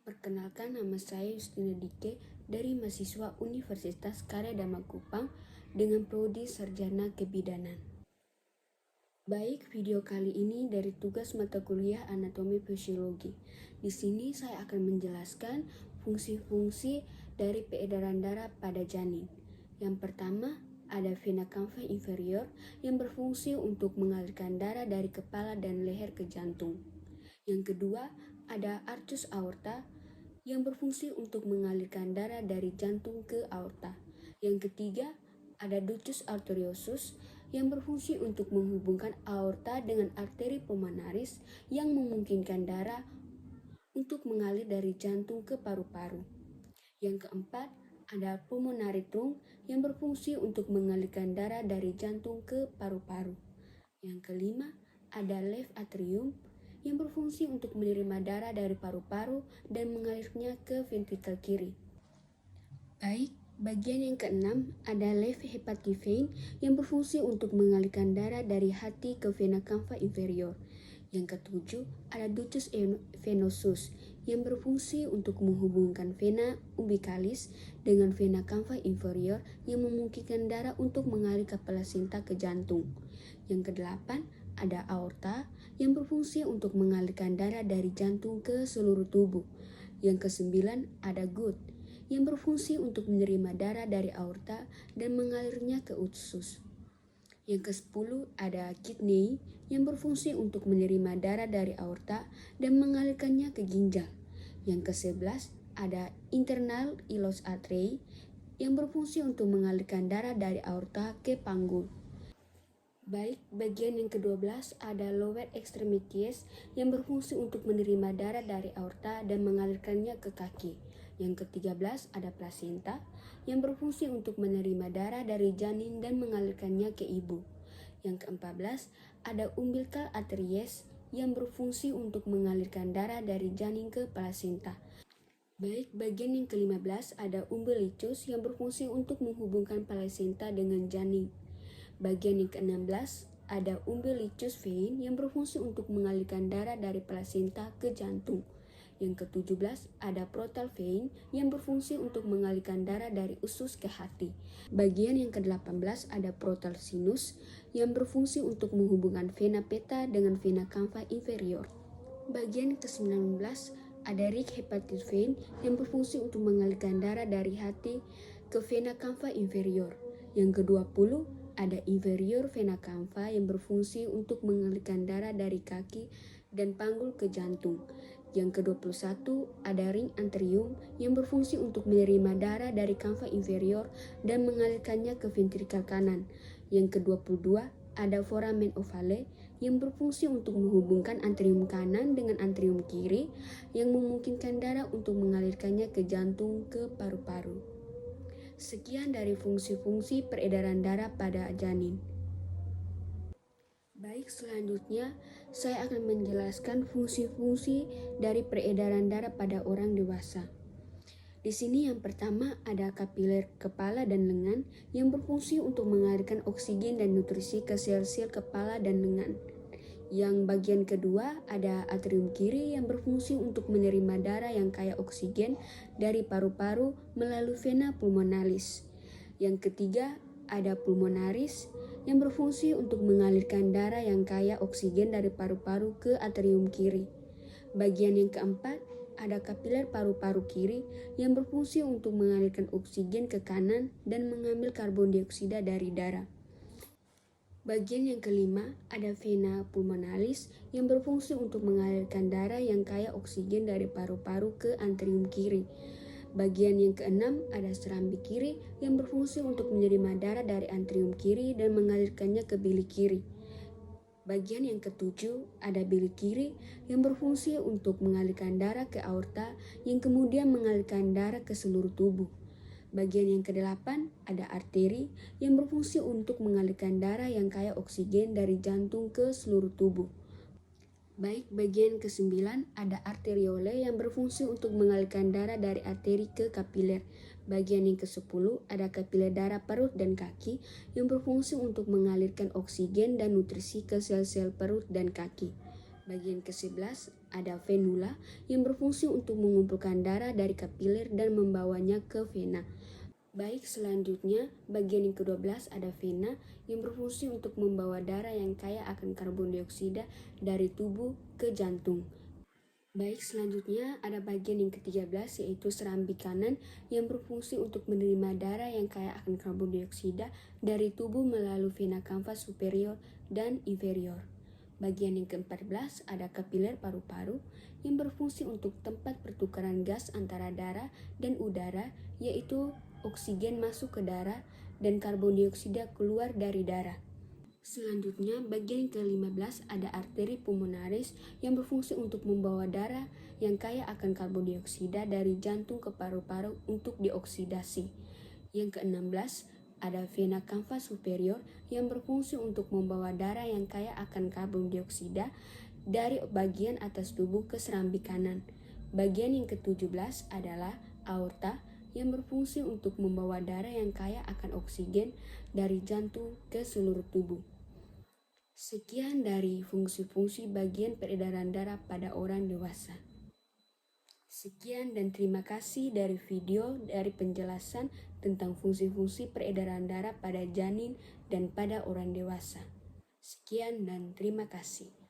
Perkenalkan, nama saya Justina Dike dari mahasiswa Universitas Karya Dharma Kupang dengan prodi Sarjana Kebidanan. Baik, video kali ini dari tugas mata kuliah Anatomi Fisiologi. Di sini saya akan menjelaskan fungsi-fungsi dari peredaran darah pada janin. Yang pertama, ada vena cava inferior yang berfungsi untuk mengalirkan darah dari kepala dan leher ke jantung. Yang kedua, ada arcus aorta yang berfungsi untuk mengalirkan darah dari jantung ke aorta. Yang ketiga, ada ductus arteriosus yang berfungsi untuk menghubungkan aorta dengan arteri pulmonaris yang memungkinkan darah untuk mengalir dari jantung ke paru-paru. Yang keempat, ada pulmonary trunk yang berfungsi untuk mengalirkan darah dari jantung ke paru-paru. Yang kelima, ada left atrium yang berfungsi untuk menerima darah dari paru-paru dan mengalirnya ke ventrikel kiri. Baik, bagian yang keenam ada left hepatic vein yang berfungsi untuk mengalirkan darah dari hati ke vena cava inferior. Yang ketujuh ada ductus venosus yang berfungsi untuk menghubungkan vena umbilicalis dengan vena cava inferior yang memungkinkan darah untuk mengalir ke plasenta ke jantung. Yang kedelapan ada aorta yang berfungsi untuk mengalirkan darah dari jantung ke seluruh tubuh. Yang kesembilan ada gut yang berfungsi untuk menerima darah dari aorta dan mengalirnya ke usus. Yang ke-10 ada kidney yang berfungsi untuk menerima darah dari aorta dan mengalirkannya ke ginjal. Yang ke-11 ada internal ileus artery yang berfungsi untuk mengalirkan darah dari aorta ke panggul. Baik, bagian yang ke-12 ada lower extremities yang berfungsi untuk menerima darah dari aorta dan mengalirkannya ke kaki. Yang ke-13 ada plasenta yang berfungsi untuk menerima darah dari janin dan mengalirkannya ke ibu. Yang ke-14 ada umbilical arteries yang berfungsi untuk mengalirkan darah dari janin ke plasenta. Baik, bagian yang ke-15 ada umbilicus yang berfungsi untuk menghubungkan plasenta dengan janin. Bagian yang ke-16 ada umbilicus vein yang berfungsi untuk mengalirkan darah dari plasenta ke jantung. Yang ke-17 ada portal vein yang berfungsi untuk mengalirkan darah dari usus ke hati. Bagian yang ke-18 ada portal sinus yang berfungsi untuk menghubungkan vena peta dengan vena cava inferior. Bagian ke-19 ada right hepatic vein yang berfungsi untuk mengalirkan darah dari hati ke vena cava inferior. Yang ke-20 ada inferior vena cava yang berfungsi untuk mengalirkan darah dari kaki dan panggul ke jantung. Yang ke-21 ada ring anterium yang berfungsi untuk menerima darah dari cava inferior dan mengalirkannya ke ventrikel kanan. Yang ke-22 ada foramen ovale yang berfungsi untuk menghubungkan anterium kanan dengan anterium kiri yang memungkinkan darah untuk mengalirkannya ke jantung ke paru-paru. Sekian dari fungsi-fungsi peredaran darah pada janin. Baik, selanjutnya saya akan menjelaskan fungsi-fungsi dari peredaran darah pada orang dewasa. Di sini yang pertama ada kapiler kepala dan lengan yang berfungsi untuk mengalirkan oksigen dan nutrisi ke sel-sel kepala dan lengan. Yang bagian kedua ada atrium kiri yang berfungsi untuk menerima darah yang kaya oksigen dari paru-paru melalui vena pulmonalis. Yang ketiga ada pulmonaris yang berfungsi untuk mengalirkan darah yang kaya oksigen dari paru-paru ke atrium kiri. Bagian yang keempat ada kapiler paru-paru kiri yang berfungsi untuk mengalirkan oksigen ke kanan dan mengambil karbon dioksida dari darah. Bagian yang kelima ada vena pulmonalis yang berfungsi untuk mengalirkan darah yang kaya oksigen dari paru-paru ke atrium kiri. Bagian yang keenam ada serambi kiri yang berfungsi untuk menerima darah dari atrium kiri dan mengalirkannya ke bilik kiri. Bagian yang ketujuh ada bilik kiri yang berfungsi untuk mengalirkan darah ke aorta yang kemudian mengalirkan darah ke seluruh tubuh. Bagian yang kedelapan ada arteri yang berfungsi untuk mengalirkan darah yang kaya oksigen dari jantung ke seluruh tubuh. Baik, bagian ke-9 ada arteriole yang berfungsi untuk mengalirkan darah dari arteri ke kapiler. Bagian yang ke-10 ada kapiler darah perut dan kaki yang berfungsi untuk mengalirkan oksigen dan nutrisi ke sel-sel perut dan kaki. Bagian ke-11 ada venula yang berfungsi untuk mengumpulkan darah dari kapiler dan membawanya ke vena. Baik, selanjutnya bagian yang ke-12 ada vena yang berfungsi untuk membawa darah yang kaya akan karbon dioksida dari tubuh ke jantung. Baik, selanjutnya ada bagian yang ke-13 yaitu serambi kanan yang berfungsi untuk menerima darah yang kaya akan karbon dioksida dari tubuh melalui vena cava superior dan inferior. Bagian yang ke-14 ada kapiler paru-paru yang berfungsi untuk tempat pertukaran gas antara darah dan udara, yaitu oksigen masuk ke darah dan karbon dioksida keluar dari darah. Selanjutnya, bagian ke-15 ada arteri pulmonaris yang berfungsi untuk membawa darah yang kaya akan karbon dioksida dari jantung ke paru-paru untuk dioksidasi. Yang ke-16 ada vena cava superior yang berfungsi untuk membawa darah yang kaya akan karbon dioksida dari bagian atas tubuh ke serambi kanan. Bagian yang ke-17 adalah aorta yang berfungsi untuk membawa darah yang kaya akan oksigen dari jantung ke seluruh tubuh. Sekian dari fungsi-fungsi bagian peredaran darah pada orang dewasa. Sekian dan terima kasih dari video dari penjelasan tentang fungsi-fungsi peredaran darah pada janin dan pada orang dewasa. Sekian dan terima kasih.